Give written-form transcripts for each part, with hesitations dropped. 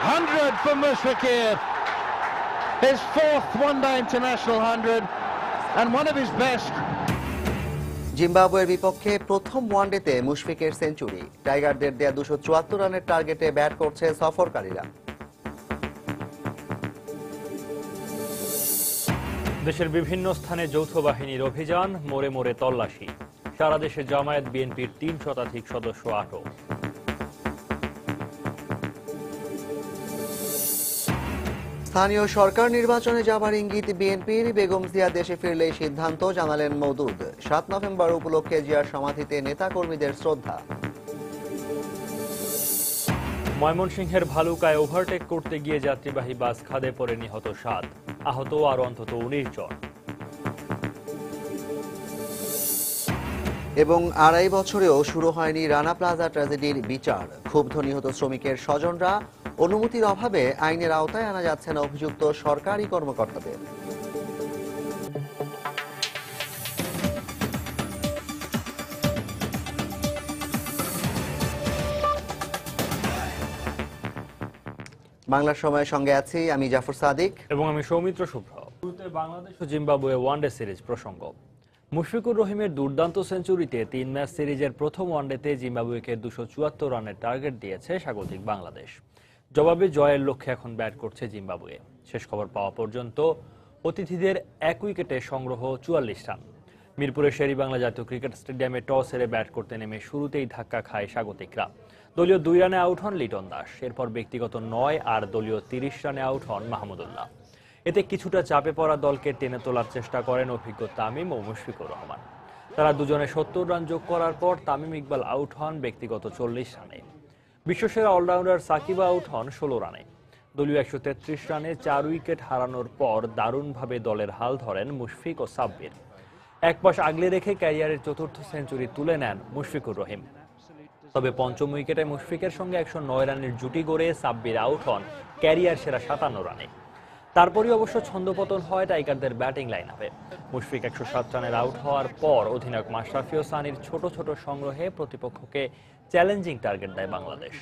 100 for Mushfiqur. His fourth one-day international 100 and one of his best. জিম্বাবুয়ের বিপক্ষে প্রথম ওয়ানডেতে মুশফিকের century. টাইগারদের দেয়া 274 রানের টার্গেটে ব্যাট করছে সফরকারীরা। দেশের বিভিন্ন স্থানে যৌথ বাহিনীর অভিযান, মোড়ে মোড়ে তল্লাশি। সারা দেশে জামায়াত বিএনপির 3 শতাধিক সদস্য আটক। স্থানীয় সরকার নির্বাচনে যাবার ইঙ্গিত বিএনপির। বেগম জিয়া দেশে ফিরলেই সিদ্ধান্ত, জানালেন মওদুদ। 7 নভেম্বর উপলক্ষে জিয়ার সমাধিতে নেতাকর্মীদের শ্রদ্ধা। ময়মনসিংহের ভালুকায় ওভারটেক করতে গিয়ে যাত্রীবাহী বাস খাদে পড়ে নিহত 7, আহত আরো অন্তত 19 জন। এবং 2.5 বছরেও শুরু হয়নি রানা প্লাজা ট্র্যাজেডির বিচার। ক্ষুব্ধ নিহত শ্রমিকের স্বজনরা। অনুমতির অভাবে আইনের আওতায় আনা যাচ্ছে না অভিযুক্ত সরকারি কর্মকর্তাদের। বাংলার সময়ের সঙ্গে আছি আমি জাফর সাদিক এবং আমি সৌমিত্র শুভ্র। শুরুতে বাংলাদেশ ও জিম্বাবুয়ে ওয়ানডে সিরিজ প্রসঙ্গ। মুশফিকুর রহিমের দুর্দান্ত সেঞ্চুরিতে 3 ম্যাচ সিরিজের প্রথম ওয়ানডেতে জিম্বাবুয়েকে 274 রানের টার্গেট দিয়েছে স্বাগতিক বাংলাদেশ। জবাবে জয়ের লক্ষ্যে এখন ব্যাট করছে জিম্বাবুয়ে। শেষ খবর পাওয়া পর্যন্ত অতিথিদের 1 উইকেটে সংগ্রহ 44 রান। মিরপুরের শেরেবাংলা জাতীয় ক্রিকেট স্টেডিয়ামে টস হেরে ব্যাট করতে নেমে শুরুতেই ধাক্কা খায় স্বাগতিকরা। দলীয় 2 রানে আউট হন লিটন দাস। এরপর ব্যক্তিগত 9 আর দলীয় 30 রানে আউট হন মাহমুদুল্লাহ। এতে কিছুটা চাপে পড়া দলকে টেনে তোলার চেষ্টা করেন অভিজ্ঞ তামিম ও মুশফিকুর রহমান। তারা দুজনে 70 রান যোগ করার পর তামিম ইকবাল আউট হন ব্যক্তিগত 40 রানে। বিশ্বসেরা অলরাউন্ডার সাকিব আউট হন 16 রানে। দলীয় 133 রানে 4 উইকেট হারানোর পর দারুণভাবে দলের হাল ধরেন মুশফিক ও সাব্বির। এক পাশ আগলে রেখে ক্যারিয়ারের 4র্থ সেঞ্চুরি তুলে নেন মুশফিকুর রহিম। তবে 5ম উইকেটে মুশফিকের সঙ্গে 109 রানের জুটি গড়ে সাব্বির আউট হন ক্যারিয়ার সেরা 57 রানে। তারপরই অবশ্য ছন্দপতন হয় টাইগারদের ব্যাটিং লাইন আপে। মুশফিক 107 রানের আউট হওয়ার পর অধিনায়ক মাশরাফি ও সানির ছোট ছোট সংগ্রহে প্রতিপক্ষকে চ্যালেঞ্জিং টার্গেট দেয় বাংলাদেশ।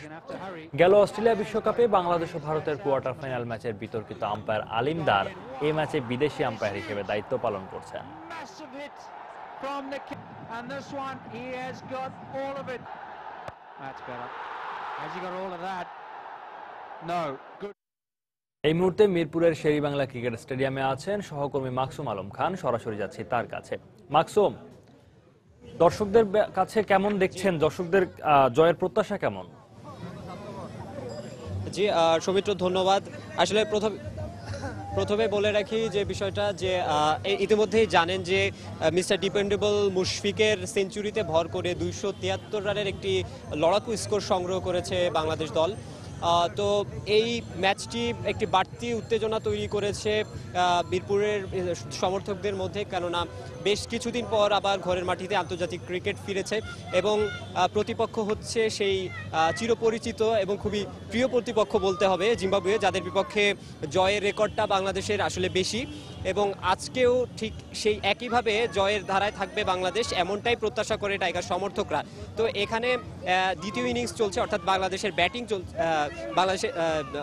গেল অস্ট্রেলিয়া বিশ্বকাপে বাংলাদেশ ও ভারতের কোয়ার্টার ফাইনাল ম্যাচের বিতর্কিত আম্পায়ার আলিমদার এই ম্যাচে বিদেশি আম্পায়ার হিসেবে দায়িত্ব পালন করছেন। এই মুহূর্তে মিরপুরের শেরেবাংলা ক্রিকেট স্টেডিয়ামে আছেন সহকর্মী মাকসুম আলম খান। সরাসরি যাচ্ছি তার কাছে। মাকসুম, দর্শকদের কাছে কেমন দেখছেন? দর্শকদের জয়ের প্রত্যাশা কেমন? জি সৌমিত্র, ধন্যবাদ। আসলে প্রথমে বলে রাখি যে বিষয়টা যে ইতিমধ্যেই জানেন যে মিস্টার ডিপেন্ডেবল মুশফিকের সেঞ্চুরিতে ভর করে 273 রানের একটি লড়াকু স্কোর সংগ্রহ করেছে বাংলাদেশ দল। তো এই ম্যাচটি একটি বাড়তি উত্তেজনা তৈরি করেছে মিরপুরের সমর্থকদের মধ্যে, কেননা বেশ কিছুদিন পর আবার ঘরের মাটিতে আন্তর্জাতিক ক্রিকেট ফিরেছে এবং প্রতিপক্ষ হচ্ছে সেই চিরপরিচিত এবং খুবই প্রিয় প্রতিপক্ষ বলতে হবে জিম্বাবুয়ে, যাদের বিপক্ষে জয়ের রেকর্ডটা বাংলাদেশের আসলে বেশি। এবং আজকেও ঠিক সেই একইভাবে জয়ের ধারায় থাকবে বাংলাদেশ, এমনটাই প্রত্যাশা করে টাইগার সমর্থকরা। তো এখানে দ্বিতীয় ইনিংস চলছে, অর্থাৎ বাংলাদেশের ব্যাটিং চলছে,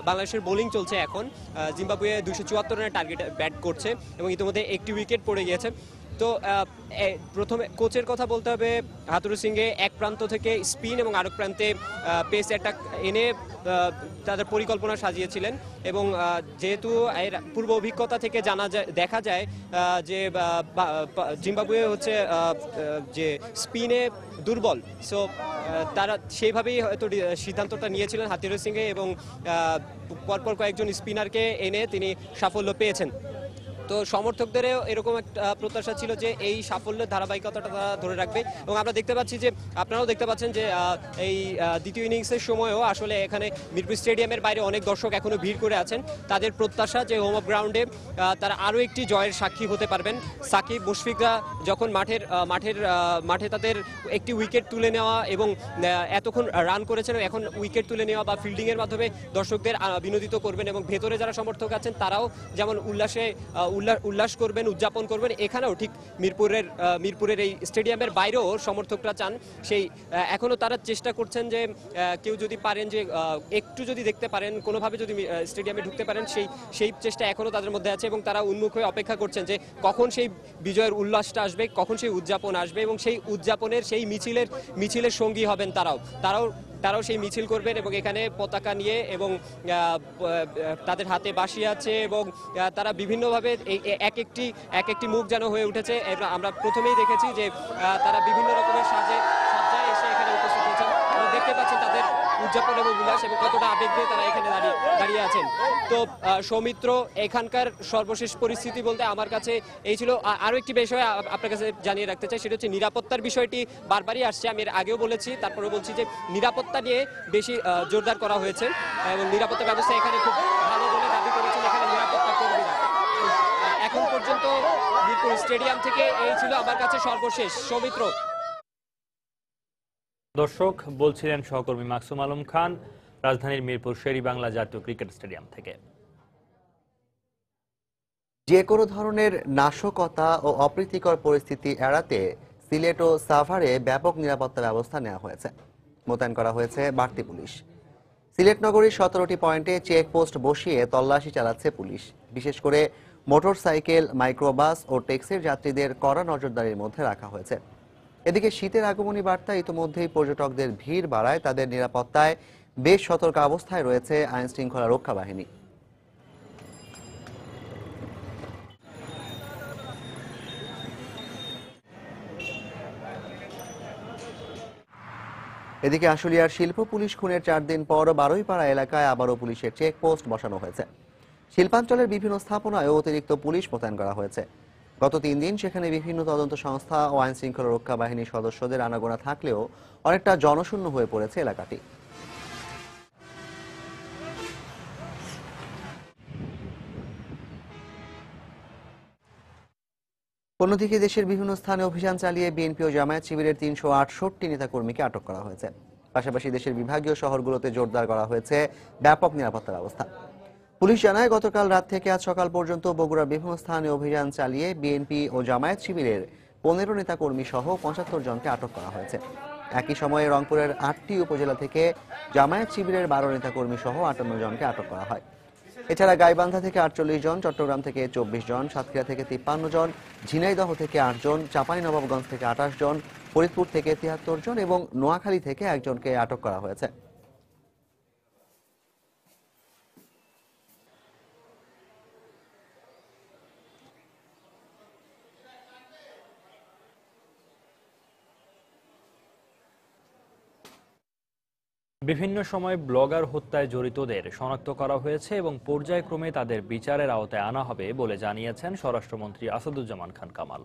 বাংলাদেশের বোলিং চলছে। এখন জিম্বাবুয়ে 274 রানের টার্গেট ব্যাট করছে এবং ইতিমধ্যে একটি উইকেট পড়ে গিয়েছে। তো প্রথমে কোচের কথা বলতে হবে। হাতুরু সিংহে এক প্রান্ত থেকে স্পিন এবং আরেক প্রান্তে পেস অ্যাটাক এনে তাদের পরিকল্পনা সাজিয়েছিলেন এবং যেহেতু এর পূর্ব অভিজ্ঞতা থেকে দেখা যায় যে জিম্বাবুয়ে হচ্ছে যে স্পিনে দুর্বল, সো তারা সেইভাবেই হয়তো সিদ্ধান্তটা নিয়েছিলেন হাতুরু সিংহে এবং পরপর কয়েকজন স্পিনারকে এনে তিনি সাফল্য পেয়েছেন। তো সমর্থকদেরও এরকম একটা প্রত্যাশা ছিল যে এই সাফল্যের ধারাবাহিকতাটা তারা ধরে রাখবে এবং আমরা দেখতে পাচ্ছি যে আপনারাও দেখতে পাচ্ছেন যে এই দ্বিতীয় ইনিংসের সময়ও আসলে এখানে মিরপুর স্টেডিয়ামের বাইরে অনেক দর্শক এখনো ভিড় করে আছেন। তাদের প্রত্যাশা যে হোম অফ গ্রাউন্ডে তারা আরও একটি জয়ের সাক্ষী হতে পারবেন। সাকিব মুশফিকরা যখন মাঠে তাদের একটি উইকেট তুলে নেওয়া এবং এতক্ষণ রান করেছেন, এখন উইকেট তুলে নেওয়া বা ফিল্ডিংয়ের মাধ্যমে দর্শকদের বিনোদিত করবেন এবং ভেতরে যারা সমর্থক আছেন তারাও যেমন উল্লাসে উল্লাস করবেন, উদযাপন করবেন। এখানেও ঠিক মিরপুরের এই স্টেডিয়ামের বাইরেও সমর্থকরা চান সেই এখনো তারা চেষ্টা করছেন যে কেউ যদি পারেন যে একটু যদি দেখতে পারেন, কোনোভাবে যদি স্টেডিয়ামে ঢুকতে পারেন, সেই চেষ্টা এখনো তাদের মধ্যে আছে এবং তারা উন্মুখ হয়ে অপেক্ষা করছেন যে কখন সেই বিজয়ের উল্লাসটা আসবে, কখন সেই উদযাপন আসবে এবং সেই উদযাপনের সেই মিছিলের সঙ্গী হবেন তারাও সেই মিছিল করবেন এবং এখানে পতাকা নিয়ে এবং তাদের হাতে বাঁশি আছে এবং তারা বিভিন্নভাবে এক একটি মুখ যেন হয়ে উঠেছে। আমরা প্রথমেই দেখেছি যে তারা বিভিন্ন রকমের সজ্জায় এসে এখানে উপস্থিত হয়েছেন। দেখতে পাচ্ছেন তাদের উদযাপন এবং উল্লাস এবং কতটা আবেগ দিয়ে তারা এখানে দাঁড়িয়ে আছেন। তো সৌমিত্র, এখানকার সর্বশেষ পরিস্থিতি বলতে আমার কাছে এই ছিল। আরও একটি বিষয় আপনার কাছে জানিয়ে রাখতে চাই, সেটা হচ্ছে নিরাপত্তার বিষয়টি বারবারই আসছে। আমি এর আগেও বলেছি, তারপরে বলছি যে নিরাপত্তা নিয়ে বেশি জোরদার করা হয়েছে এবং নিরাপত্তা ব্যবস্থা এখানে খুব ভালো বলে দাবি করেছেন এখানে নিরাপত্তা কর্মীরা। এখন পর্যন্ত মিরপুর স্টেডিয়াম থেকে এই ছিল আমার কাছে সর্বশেষ। সৌমিত্র। দর্শক, বলছিলেন সহকর্মী মাকসুম আলম খান রাজধানীর মিরপুর শের-ই-বাংলা জাতীয় ক্রিকেট স্টেডিয়াম থেকে। যে কোনো ধরনের নাশকতা ও অপ্রীতিকর পরিস্থিতি এড়াতে সিলেট ও সাভারে ব্যাপক নিরাপত্তা ব্যবস্থা নেওয়া হয়েছে। মোতায়েন করা হয়েছে বাড়তি পুলিশ। সিলেট নগরীর 17টি পয়েন্টে চেকপোস্ট বসিয়ে তল্লাশি চালাচ্ছে পুলিশ। বিশেষ করে মোটরসাইকেল, মাইক্রোবাস ও ট্যাক্সির যাত্রীদের কড়া নজরদারির মধ্যে রাখা হয়েছে। এদিকে শীতের আগমনী বার্তা ইতিমধ্যেই পর্যটকদের ভিড় বাড়ায় তাদের নিরাপত্তায় বেশ সতর্ক অবস্থায় রয়েছে আইন শৃঙ্খলা রক্ষা বাহিনী। এদিকে আশুলিয়ার শিল্প পুলিশ খুনের 4 দিন পর বারুইপাড়া এলাকায় আবারও পুলিশের চেকপোস্ট বসানো হয়েছে। শিল্পাঞ্চলের বিভিন্ন স্থাপনায় অতিরিক্ত পুলিশ মোতায়েন করা হয়েছে। গত 3 দিন সেখানে বিভিন্ন তদন্ত সংস্থা ও আইন শৃঙ্খলা রক্ষা বাহিনীর সদস্যদের আনাগোনা থাকলেও অনেকটা জনশূন্য হয়ে পড়েছে এলাকাটি। অন্যদিকে দেশের বিভিন্ন স্থানে অভিযান চালিয়ে বিএনপি ও জামায়াত শিবিরের 368 নেতাকর্মীকে আটক করা হয়েছে। পাশাপাশি দেশের বিভাগীয় শহরগুলোতে জোরদার করা হয়েছে ব্যাপক নিরাপত্তা ব্যবস্থা। পুলিশ জানায়, গতকাল রাত থেকে আজ সকাল পর্যন্ত বগুড়ার বিভিন্ন স্থানে অভিযান চালিয়ে বিএনপি ও জামায়াত শিবিরের 15 নেতাকর্মী সহ 75 জনকে আটক করা হয়েছে। একই সময়ে রংপুরের 8টি উপজেলা থেকে জামায়াত শিবিরের 12 নেতাকর্মী সহ 58 জনকে আটক করা হয়। এছাড়া গাইবান্ধা থেকে 48 জন, চট্টগ্রাম থেকে 24 জন, সাতক্ষীরা থেকে 53 জন, ঝিনাইদহ থেকে 8 জন, চাঁপাইনবাবগঞ্জ থেকে 28 জন, ফরিদপুর থেকে 73 জন এবং নোয়াখালী থেকে 1 জনকে আটক করা হয়েছে। বিভিন্ন সময় ব্লগার হত্যায় জড়িতদের শনাক্ত করা হয়েছে এবং পর্যায়ক্রমে তাদের বিচারের আওতায় আনা হবে বলে জানিয়েছেন স্বরাষ্ট্রমন্ত্রী আসাদুজ্জামান খান কামাল।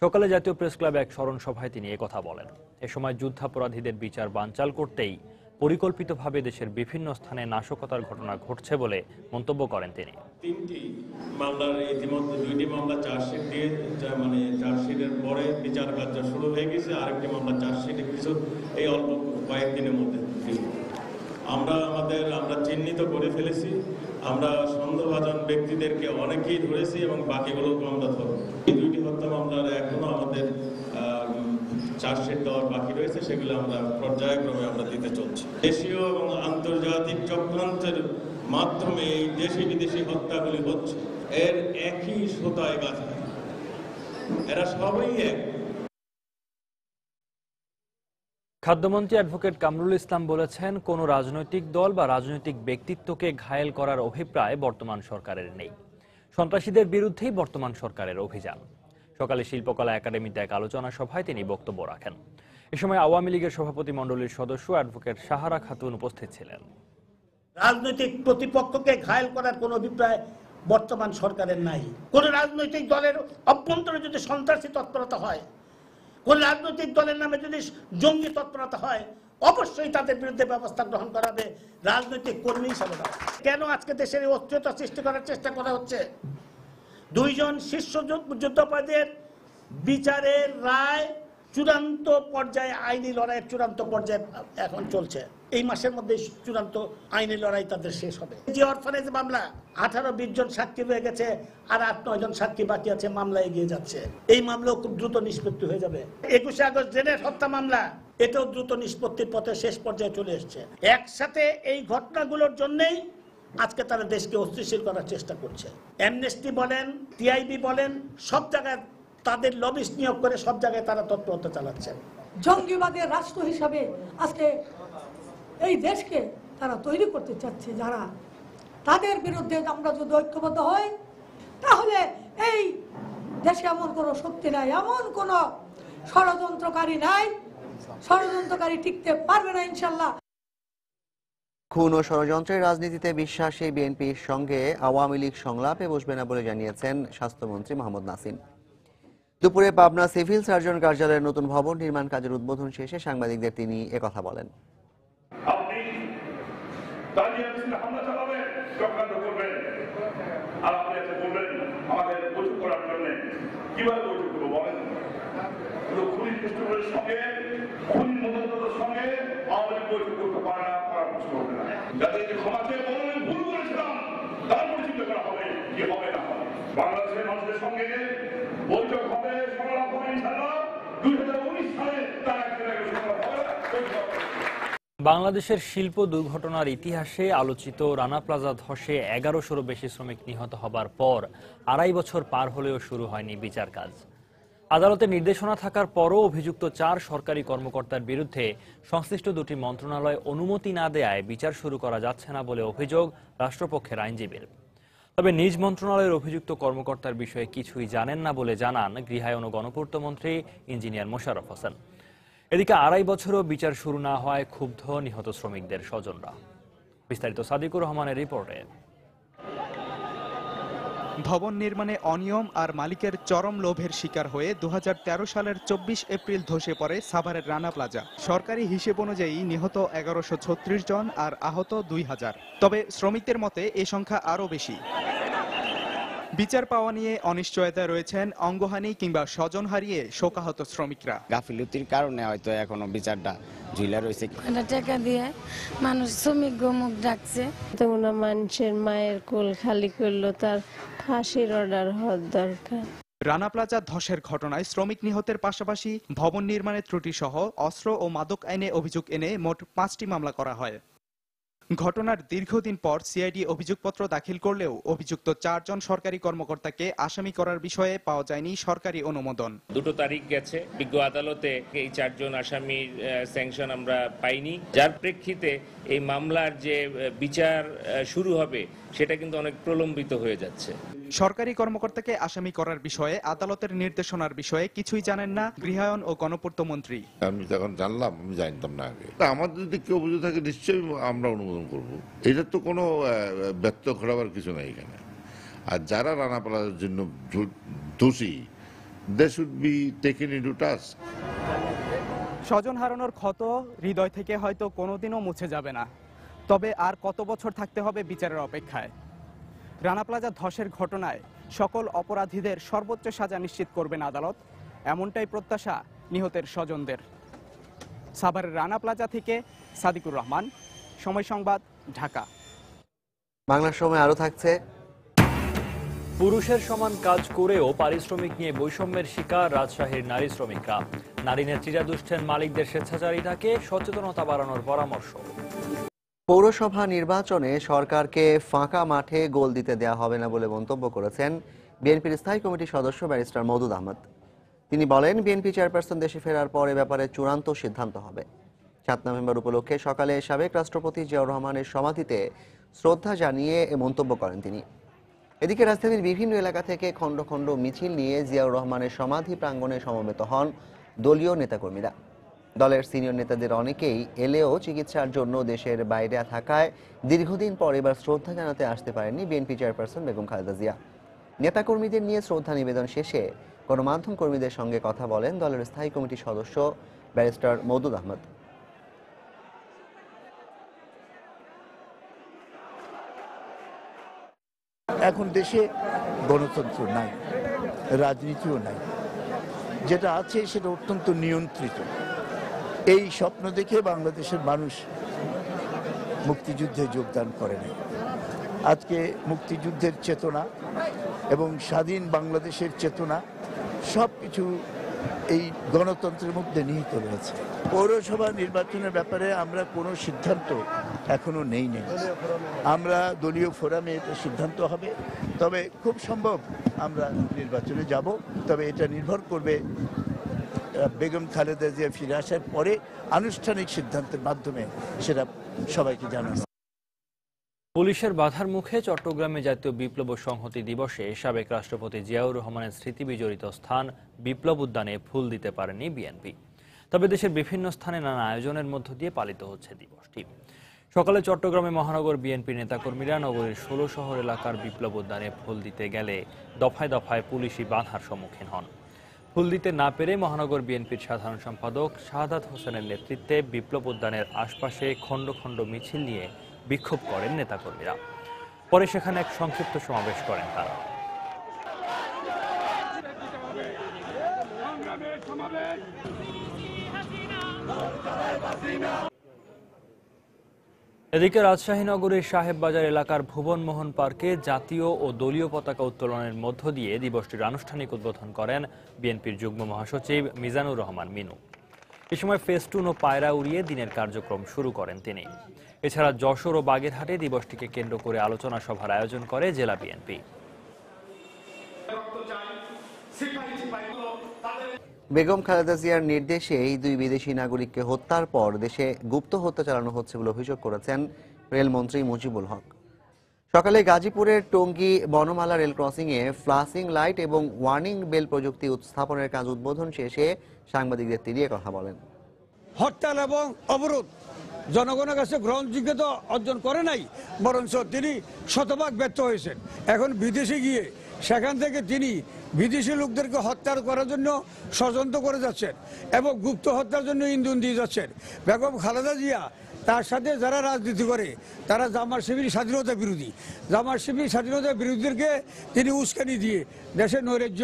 সকালে জাতীয় প্রেস ক্লাবে এক স্মরণ সভায় তিনি একথা বলেন। এ সময় যুদ্ধাপরাধীদের বিচার বানচাল করতেই পরিকল্পিতভাবে দেশের বিভিন্ন স্থানে নাশকতার ঘটনা ঘটছে বলে মন্তব্য করেন তিনি। 3টি মামলার ইতিমধ্যে 2টি মামলা চার্জশিট দিয়ে চার্জশিটের পরে বিচার কার্য শুরু হয়ে গেছে। আরেকটি মামলা চার্জশিটে কিছু এই অল্প কয়েকদিনের মধ্যে আমরা চিহ্নিত করে ফেলেছি। আমরা সন্দেহভাজন ব্যক্তিদেরকে অনেকেই ধরেছি এবং বাকিগুলোকে আমরা ধরব। এই 2টি হত্যা মামলার এখনো আমাদের চার্জশিট দেওয়ার বাকি রয়েছে, সেগুলো আমরা পর্যায়ক্রমে আমরা দিতে চলছি। দেশীয় এবং আন্তর্জাতিক চক্রান্তের মাধ্যমে এই দেশি বিদেশি হত্যাগুলি হচ্ছে, এর একই সুতায় গাঁথা, এরা সবাই এক। খাদ্যমন্ত্রী অ্যাডভোকেট কামরুল ইসলাম বলেছেন, কোনো রাজনৈতিক দল বা রাজনৈতিক ব্যক্তিত্বকে ঘায়েল করার অভিপ্রায় বর্তমান সরকারের নেই। সন্ত্রাসীদের বিরুদ্ধেই বর্তমান সরকারের অভিযান। সকালে শিল্পকলা একাডেমিতে এক আলোচনা সভায় তিনি বক্তব্য রাখেন। এ সময় আওয়ামী লীগের সভাপতি মণ্ডলীর সদস্য অ্যাডভোকেট সাহারা খাতুন উপস্থিত ছিলেন। রাজনৈতিক প্রতিপক্ষকে ঘায়েল করার কোন অভিপ্রায় বর্তমান সরকারের নাই। কোন রাজনৈতিক দলের অভ্যন্তরে যদি সন্ত্রাসী তৎপরতা হয়, কোন রাজনৈতিক দলের নামে যদি জঙ্গি তৎপরতা হয়, অবশ্যই তাদের বিরুদ্ধে ব্যবস্থা গ্রহণ করা হবে রাজনৈতিক কর্মী হিসাবে। কেন আজকে দেশের এই অস্থিরতা সৃষ্টি করার চেষ্টা করা হচ্ছে? 2 জন শীর্ষ যুদ্ধাপরাধীদের বিচারের রায় চূড়ান্ত পর্যায়ে আইনি লড়াইয়ের চূড়ান্ত পর্যায়ে এখন চলছে। এই মাসের মধ্যে চূড়ান্ত আইনি লড়াই তাদের শেষ হবে। যে অরফানেজ মামলা 18-20 জন সাক্ষী হয়ে গেছে, আর 8-9 জন সাক্ষী বাকি আছে, মামলা এগিয়ে যাচ্ছে। এই মামলাও খুব দ্রুত নিষ্পত্তি হয়ে যাবে। 21শে আগস্ট জেনের হত্যা মামলা, এটাও দ্রুত নিষ্পত্তির পথে শেষ পর্যায়ে চলে এসছে। একসাথে এই ঘটনাগুলোর জন্যই আজকে তারা দেশকে অস্থিতিশীল করার চেষ্টা করছে। অ্যামনেস্টি বলেন, টিআইবি বলেন, সব জায়গায় তাদের লবিস্ট নিয়োগ করে সব জায়গায় তারা তৎপরতা চালাচ্ছেন। জঙ্গিবাদের রাষ্ট্র হিসাবে আজকে এই দেশকে তারা তৈরি করতে চাচ্ছে যারা, তাদের বিরুদ্ধে আমরা যদি ঐক্যবদ্ধ হই তাহলে এই দেশে এমন কোনো শক্তি নাই, এমন কোনো ষড়যন্ত্রকারী নাই, ষড়যন্ত্রকারী টিকতে পারবে না ইনশাল্লাহ। খুন ও ষড়যন্ত্রের রাজনীতিতে বিশ্বাসী বিএনপির সঙ্গে আওয়ামী লীগ সংলাপে বসবে না বলে জানিয়েছেন স্বাস্থ্যমন্ত্রী মোহাম্মদ নাসিম। দুপুরে পাবনা সিভিল সার্জন কার্যালয়ের নতুন ভবন নির্মাণ কাজের উদ্বোধন শেষে সাংবাদিকদের তিনি একথা বলেন। বাংলাদেশের মানুষের সঙ্গে বৈঠক হবে, সংলাপ হবে ইনশাআল্লাহ। 2019 সালে তার বাংলাদেশের শিল্প দুর্ঘটনার ইতিহাসে আলোচিত রানা প্লাজা ধসে 1100-রও বেশি শ্রমিক নিহত হবার পর 2.5 বছর পার হলেও শুরু হয়নি বিচার কাজ। আদালতের নির্দেশনা থাকার পরও অভিযুক্ত 4 সরকারি কর্মকর্তার বিরুদ্ধে সংশ্লিষ্ট দুটি মন্ত্রণালয় অনুমতি না দেয়ায় বিচার শুরু করা যাচ্ছে না বলে অভিযোগ রাষ্ট্রপক্ষের আইনজীবীর। তবে নিজ মন্ত্রণালয়ের অভিযুক্ত কর্মকর্তার বিষয়ে কিছুই জানেন না বলে জানান গৃহায়ন ও গণপূর্ত মন্ত্রী ইঞ্জিনিয়ার মোশাররফ হোসেন। এদিকে 2.5 বছরও বিচার শুরু না হওয়ায় ক্ষুব্ধ নিহত শ্রমিকদের স্বজনরা। বিস্তারিত সাদিকুর রহমানের রিপোর্টে। ভবন নির্মাণে অনিয়ম আর মালিকের চরম লোভের শিকার হয়ে 2013 সালের 24 এপ্রিল ধসে পড়ে সাভারের রানা প্লাজা। সরকারি হিসেব অনুযায়ী নিহত 1136 জন আর আহত 2000। তবে শ্রমিকদের মতে এ সংখ্যা আরও বেশি। বিচার পাওয়া নিয়ে অনিশ্চয়তায় রয়েছেন অঙ্গহানি কিংবা স্বজন হারিয়ে শোকাহত শ্রমিকরা। গাফিলতির কারণে হয়তো এখনো বিচারটা ঝুলে রয়েছে। টাকা দিয়ে মানুষ শ্রমিক মুখ ডাকছে, মানুষের মায়ের কোল খালি করলো, তার ফাঁসির অর্ডার হওয়ার দরকার। রানা প্লাজা ধসের ঘটনায় শ্রমিক নিহতের পাশাপাশি ভবন নির্মাণের ত্রুটি সহ অস্ত্র ও মাদক আইনে অভিযোগ এনে মোট 5টি মামলা করা হয়। ঘটনার দীর্ঘদিন পর সিআইডি অভিযোগপত্র দাখিল করলেও অভিযুক্ত 4 জন সরকারি কর্মকর্তাকে আসামি করার বিষয়ে পাওয়া যায়নি সরকারি অনুমোদন। 2 তারিখ গেছে, বিজ্ঞ আদালতে এই 4 জন আসামির স্যাংশন আমরা পাইনি, যার প্রেক্ষিতে এই মামলার যে বিচার শুরু হবে সেটা কিন্তু অনেক প্রলম্বিত হয়ে যাচ্ছে। সরকারি কর্মকর্তাকে আসামি করার বিষয়ে আদালতের নির্দেশনার বিষয়ে কিছুই জানেন না গৃহায়ন ও গণপূর্ত মন্ত্রী। আমি যখন জানলাম, আমি জানতাম না আগে। আমাদের যদি কেউ অভিযোগ থাকে নিশ্চয়ই আমরা অনুমোদন করব। এটা তো কোনো ব্যর্থ ঘটাবার কিছু নাই এখানে। আর যারা রানা প্লাজার জন্য দোষী, they should be taken into task. স্বজন হারানোর ক্ষত হৃদয় থেকে হয়তো কোনোদিনও মুছে যাবে না, তবে আর কত বছর থাকতে হবে বিচারের অপেক্ষায়। রানা প্লাজা ধসের ঘটনায় সকল অপরাধীদের সর্বোচ্চ সাজা নিশ্চিত করবেন আদালত, এমনটাই প্রত্যাশা নিহতের স্বজনদের। সাভারের রানা প্লাজা থেকে সাদিকুর রহমান, সময় সংবাদ, ঢাকা। বাংলার সময় আরো থাকছে। পুরুষের সমান কাজ করেও পারিশ্রমিক নিয়ে বৈষম্যের শিকার রাজশাহীর নারী শ্রমিকরা। নারী নেত্রীরা দুষ্টের মালিকদের স্বেচ্ছাচারিতাকে সচেতনতা বাড়ানোর পরামর্শ। পৌরসভা নির্বাচনে সরকারকে ফাঁকা মাঠে গোল দিতে দেওয়া হবে না বলে মন্তব্য করেছেন বিএনপির স্থায়ী কমিটির সদস্য ব্যারিস্টার মওদুদ আহমদ। তিনি বলেন, বিএনপি চেয়ারপারসন দেশে ফেরার পর এ ব্যাপারে চূড়ান্ত সিদ্ধান্ত হবে। 7 নভেম্বর উপলক্ষে সকালে সাবেক রাষ্ট্রপতি জিয়াউর রহমানের সমাধিতে শ্রদ্ধা জানিয়ে এ মন্তব্য করেন তিনি। এদিকে রাজধানীর বিভিন্ন এলাকা থেকে খণ্ড খণ্ড মিছিল নিয়ে জিয়াউর রহমানের সমাধি প্রাঙ্গণে সমবেত হন দলীয় নেতাকর্মীরা। দলের সিনিয়র নেতাদের অনেকেই এলেও চিকিৎসার জন্য দেশের বাইরে থাকায় দীর্ঘদিন পর এবার শ্রদ্ধা জানাতে আসতে পারেননি বিএনপি চেয়ারপারসন বেগম খালেদা জিয়া। নেতাকর্মীদের নিয়ে শ্রদ্ধা নিবেদন শেষে গণমাধ্যম কর্মীদের সঙ্গে কথা বলেন দলের স্থায়ী কমিটির সদস্য ব্যারিস্টার মওদুদ আহমদ। এখন দেশে গণতন্ত্র নাই, রাজনীতিও নাই, যেটা আছে সেটা অত্যন্ত নিয়ন্ত্রিত। এই স্বপ্ন দেখে বাংলাদেশের মানুষ মুক্তিযুদ্ধে যোগদান করে নাই। আজকে মুক্তিযুদ্ধের চেতনা এবং স্বাধীন বাংলাদেশের চেতনা সব কিছু এই গণতন্ত্রের মধ্যে নিহিত রয়েছে। পৌরসভা নির্বাচনের ব্যাপারে আমরা কোনো সিদ্ধান্ত এখনো নেই। আমরা দলীয় ফোরামে এটা সিদ্ধান্ত হবে, তবে খুব সম্ভব আমরা নির্বাচনে যাব। তবে এটা নির্ভর করবে বেগম খালেদা জিয়া ফিরে আসার পরে আনুষ্ঠানিক সিদ্ধান্তের মাধ্যমে সেটা সবাইকে জানানো। পুলিশের বাধার মুখে চট্টগ্রামে জাতীয় বিপ্লব ও সংহতি দিবসে সাবেক রাষ্ট্রপতি জিয়াউর রহমানের স্মৃতি বিজড়িত স্থান বিপ্লব উদ্যানে ফুল দিতে পারেনি বিএনপি। তবে দেশের বিভিন্ন স্থানে নানা আয়োজনের মধ্য দিয়ে পালিত হচ্ছে দিবসটি। সকালে চট্টগ্রামে মহানগর বিএনপি নেতাকর্মীরা নগরীর ১৬ শহর এলাকার বিপ্লব উদ্যানে ফুল দিতে গেলে দফায় দফায় পুলিশি বাধার সম্মুখীন হন। ফুল দিতে না পেরে মহানগর বিএনপির সাধারণ সম্পাদক শাহাদাত হোসেনের নেতৃত্বে বিপ্লব উদ্যানের আশপাশে খণ্ড খণ্ড মিছিল নিয়ে বিক্ষোভ করেন নেতাকর্মীরা। পরে সেখানে এক সংক্ষিপ্ত সমাবেশ করেন তারা। এদিকে রাজশাহী নগরীর সাহেব বাজার এলাকার ভুবন মোহন পার্কে জাতীয় ও দলীয় পতাকা উত্তোলনের মধ্য দিয়ে দিবসটির আনুষ্ঠানিক উদ্বোধন করেন বিএনপির যুগ্ম মহাসচিব মিজানুর রহমান মিনু। এ সময় ফেস্টুন ও পায়রা উড়িয়ে দিনের কার্যক্রম শুরু করেন তিনি। এছাড়া যশোর ও বাগেরহাটে দিবসটিকে কেন্দ্র করে আলোচনা সভার আয়োজন করে জেলা বিএনপি। বেগম খালেদা জিয়ার নির্দেশে এই দুই বিদেশি নাগরিককে হত্যার পর দেশে গুপ্ত হত্যা চালানো হচ্ছে বলে অভিযোগ করেছেন রেলমন্ত্রী মুজিবুল হক। সকালে গাজীপুরের টঙ্গী বনমালা রেল ক্রসিংয়ে ফ্লাশিং লাইট এবং ওয়ার্নিং বেল প্রযুক্তি স্থাপনের কাজ উদ্বোধন শেষে সাংবাদিকদের তিনি কথা বলেন। হরতাল এবং অবরোধ জনগণের কাছে গ্রহণযোগ্যতা অর্জন করে নাই, বরঞ্চ তিনি শতভাগ ব্যর্থ হয়েছেন। এখন বিদেশে গিয়ে সেখান থেকে তিনি বিদেশি লোকদেরকে হত্যা করার জন্য ষড়যন্ত্র করে যাচ্ছেন এবং গুপ্ত হত্যার জন্য ইন্ধন দিয়ে যাচ্ছেন। বেগম খালেদা জিয়া তার সাথে যারা রাজনীতি করে তারা জামাত শিবির স্বাধীনতা বিরোধী, জামাত শিবির স্বাধীনতা বিরোধীদেরকে তিনি উস্কানি দিয়ে দেশের নৈরাজ্য,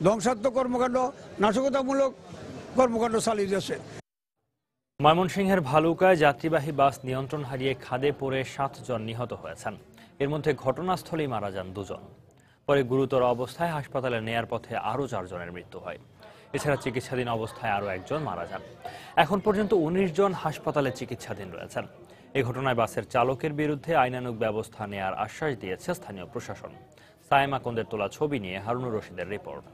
ধ্বংসাত্মক কর্মকাণ্ড, নাশকতামূলক কর্মকাণ্ড চালিয়ে যাচ্ছেন। ময়মনসিংহের ভালুকায় যাত্রীবাহী বাস নিয়ন্ত্রণ হারিয়ে খাদে পড়ে 7 জন নিহত হয়েছেন। এর মধ্যে ঘটনাস্থলেই মারা যান 2 জন। পরে গুরুতর অবস্থায় হাসপাতালে নেয়ার পথে আরও 4 জনের মৃত্যু হয়। এছাড়া চিকিৎসাধীন অবস্থায় আরও 1 জন মারা যান। এখন পর্যন্ত 19 জন হাসপাতালে চিকিৎসাধীন রয়েছেন। এই ঘটনায় বাসের চালকের বিরুদ্ধে আইনানুগ ব্যবস্থা নেয়ার আশ্বাস দিয়েছে স্থানীয় প্রশাসন। সায়েমা কন্দের তোলা ছবি নিয়ে হারুনুর রশিদের রিপোর্ট।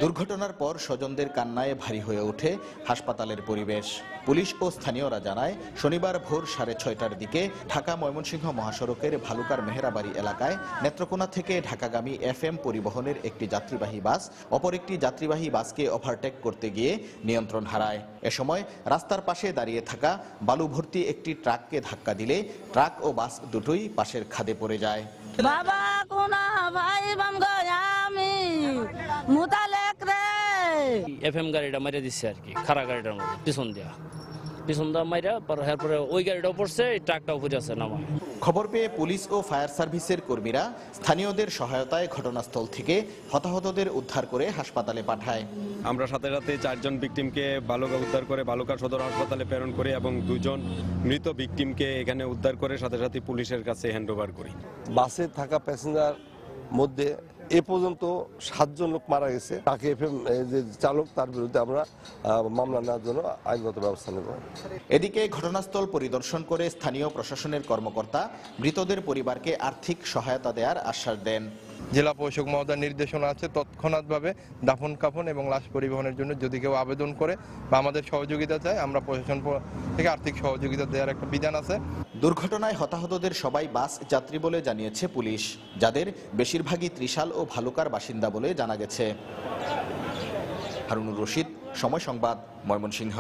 দুর্ঘটনার পর স্বজনদের কান্নায় ভারী হয়ে ওঠে হাসপাতালের পরিবেশ। পুলিশ ও স্থানীয়রা জানায়, শনিবার ভোর 6:30টার দিকে ঢাকা ময়মনসিংহ মহাসড়কের ভালুকার মেহেরাবাড়ি এলাকায় নেত্রকোনা থেকে ঢাকাগামী FM পরিবহনের একটি যাত্রীবাহী বাস অপর একটি যাত্রীবাহী বাসকে ওভারটেক করতে গিয়ে নিয়ন্ত্রণ হারায়। এ সময় রাস্তার পাশে দাঁড়িয়ে থাকা বালু ভর্তি একটি ট্রাককে ধাক্কা দিলে ট্রাক ও বাস দুটোই পাশের খাদে পড়ে যায়। বাবা কোনা ভাই আমি মুতালেক রে FM গাড়িটা মাইরা দিচ্ছে আর কি, খারা গাড়িটার মধ্যে পিছন দিয়া মাইরা পরে ওই গাড়িটাও পড়ছে, ট্রাকটাও পড়ে আছে নামা। খবর পেয়ে পুলিশ ও ফায়ার সার্ভিসের কর্মীরা স্থানীয়দের সহায়তায় ঘটনাস্থল থেকে হতাহতদের উদ্ধার করে হাসপাতালে পাঠায়। আমরা সাথে সাথে 4 জন ভিকটিমকে বালুকা উদ্ধার করে বালুকা সদর হাসপাতালে প্রেরণ করি এবং 2 জন মৃত ভিকটিমকে এখানে উদ্ধার করে সাথে সাথে পুলিশের কাছে হ্যান্ডওভার করি। বাসে থাকা প্যাসেঞ্জার মধ্যে এ পর্যন্ত 7 জন লোক মারা গেছে। তাকে যে চালক তার বিরুদ্ধে আমরা মামলা নেওয়ার জন্য আইনগত ব্যবস্থা নেব। এদিকে ঘটনাস্থল পরিদর্শন করে স্থানীয় প্রশাসনের কর্মকর্তা মৃতদের পরিবারকে আর্থিক সহায়তা দেওয়ার আশ্বাস দেন। জেলা প্রশাসক মহোদয়ের নির্দেশনা আছে তৎক্ষণাৎভাবে দাফন কাফন এবং লাশ পরিবহনের জন্য যদি কেউ আবেদন করে বা আমাদের সহযোগিতা চায় আমরা প্রশাসন থেকে আর্থিক সহযোগিতা দেওয়ার একটা বিধান আছে। দুর্ঘটনায় হতাহতদের সবাই বাস যাত্রী বলে জানিয়েছে পুলিশ, যাদের বেশিরভাগই ত্রিশাল ও ভালুকার বাসিন্দা বলে জানা গেছে। হারুনুর রশিদ, সময় সংবাদ, ময়মনসিংহ।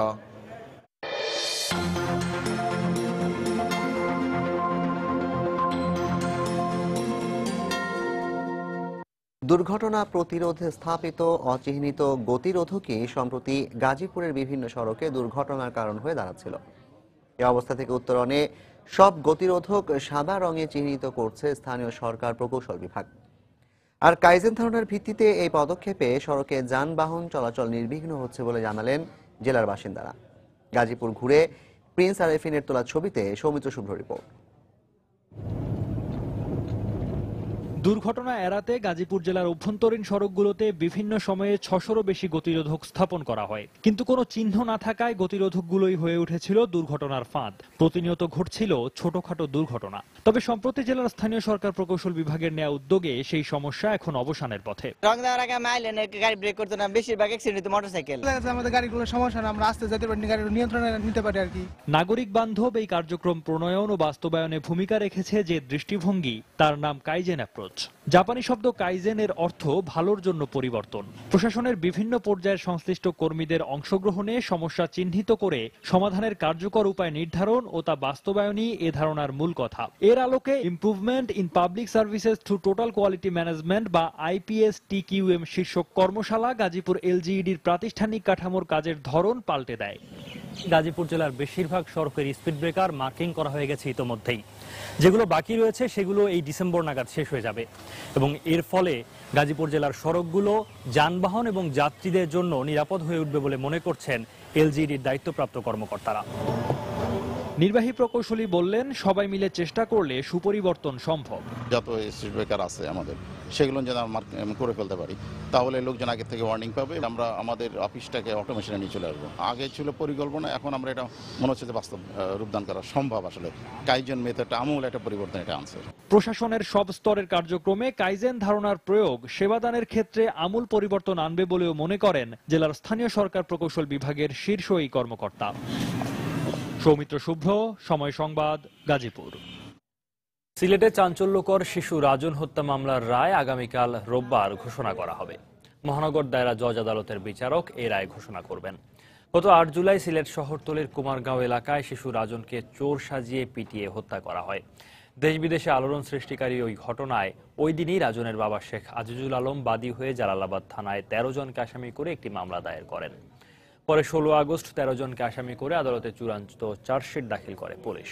দুর্ঘটনা প্রতিরোধে স্থাপিত অচিহ্নিত গতিরোধকই সম্প্রতি গাজীপুরের বিভিন্ন সড়কে দুর্ঘটনার কারণ হয়ে দাঁড়াচ্ছিল। এ অবস্থা থেকে উত্তরণে সব গতিরোধক সাদা রঙে চিহ্নিত করছে স্থানীয় সরকার প্রকৌশল বিভাগ। আর কাইজেন ধারণার ভিত্তিতে এই পদক্ষেপে সড়কে যানবাহন চলাচল নির্বিঘ্ন হচ্ছে বলে জানালেন জেলার বাসিন্দারা। গাজীপুর ঘুরে প্রিন্স আরেফিনের তোলা ছবিতে সৌমিত্র শুভ্র রিপোর্ট। দুর্ঘটনা এড়াতে গাজীপুর জেলার অভ্যন্তরীণ সড়কগুলোতে বিভিন্ন সময়ে 600-রও বেশি গতিরোধক স্থাপন করা হয়, কিন্তু কোনো চিহ্ন না থাকায় গতিরোধকগুলোই হয়ে উঠেছিল দুর্ঘটনার ফাঁদ। প্রতিনিয়ত ঘটছিল ছোটখাটো দুর্ঘটনা। তবে সম্প্রতি জেলার স্থানীয় সরকার প্রকৌশল বিভাগের নেওয়া উদ্যোগে সেই সমস্যা এখন অবসানের পথে। রং দেওয়ার আগে গাড়ি ব্রেক করতে না, বেশিরভাগ অ্যাক্সিডেন্ট মোটরসাইকেল। আমাদের গাড়িগুলোর সমস্যা না, আমরা আস্তে যেতে পারি, গাড়ির নিয়ন্ত্রণে নিতে পারি আর কি। নাগরিক বান্ধব এই কার্যক্রম প্রণয়ন ও বাস্তবায়নে ভূমিকা রেখেছে যে দৃষ্টিভঙ্গি, তার নাম কাইজেন অ্যাপ্রোচ। জাপানি শব্দ কাইজেন এর অর্থ ভালোর জন্য পরিবর্তন। প্রশাসনের বিভিন্ন পর্যায়ের সংশ্লিষ্ট কর্মীদের অংশগ্রহণে সমস্যা চিহ্নিত করে সমাধানের কার্যকর উপায় নির্ধারণ ও তা বাস্তবায়নই এ ধারণার মূল কথা। এর আলোকে improvement in public services through total quality management বা IPS-TQM শীর্ষক কর্মশালা গাজীপুর LGEDর প্রাতিষ্ঠানিক কাঠামোর কাজের ধরন পাল্টে দেয়। গাজীপুর জেলার বেশিরভাগ সড়কের স্পিড ব্রেকার মার্কিং করা হয়ে গেছে ইতোমধ্যেই। যেগুলো বাকি রয়েছে সেগুলো এই ডিসেম্বর নাগাদ শেষ হয়ে যাবে এবং এর ফলে গাজীপুর জেলার সড়কগুলো যানবাহন এবং যাত্রীদের জন্য নিরাপদ হয়ে উঠবে বলে মনে করছেন LGEDর দায়িত্বপ্রাপ্ত কর্মকর্তারা। নির্বাহী প্রকৌশলী বললেন, সবাই মিলে চেষ্টা করলে সুপরিবর্তন সম্ভব। যত স্পিড ব্রেকার আছে আমাদের সেগুলো যেন আমরা করে ফেলতে পারি, তাহলে লোকজন আগে থেকে ওয়ার্নিং পাবে। আমরা আমাদের অফিসটাকে অটোমেশনে নিয়ে চলে আসবো। আগে ছিল পরিকল্পনা, এখন আমরা এটা মনে হচ্ছে যে বাস্তব রূপদান করা সম্ভব। আসলে কাইজেন মেথডটা আমূল একটা পরিবর্তন এটা আনছে। প্রশাসনের সব স্তরের কার্যক্রমে কাইজেন ধারণার প্রয়োগ সেবাদানের ক্ষেত্রে আমূল পরিবর্তন আনবে বলেও মনে করেন জেলার স্থানীয় সরকার প্রকৌশল বিভাগের শীর্ষ এই কর্মকর্তা। সৌমিত্র শুভ্র, সময় সংবাদ, গাজীপুর। সিলেটে চাঞ্চল্যকর শিশু রাজন হত্যা মামলার রায় আগামীকাল রোববার ঘোষণা করা হবে। মহানগর দায়রা জজ আদালতের বিচারক এই রায় ঘোষণা করবেন। গত 8 জুলাই সিলেট শহরতলির কুমারগাঁও এলাকায় শিশু রাজনকে চোর সাজিয়ে পিটিয়ে হত্যা করা হয়। দেশ বিদেশে আলোড়ন সৃষ্টিকারী ওই ঘটনায় ওই দিনই রাজনের বাবা শেখ আজিজুল আলম বাদী হয়ে জালালাবাদ থানায় 13 জনকে আসামি করে একটি মামলা দায়ের করেন। পরে 16 আগস্ট 13 জনকে আসামি করে আদালতে চূড়ান্ত চার্জশিট দাখিল করে পুলিশ।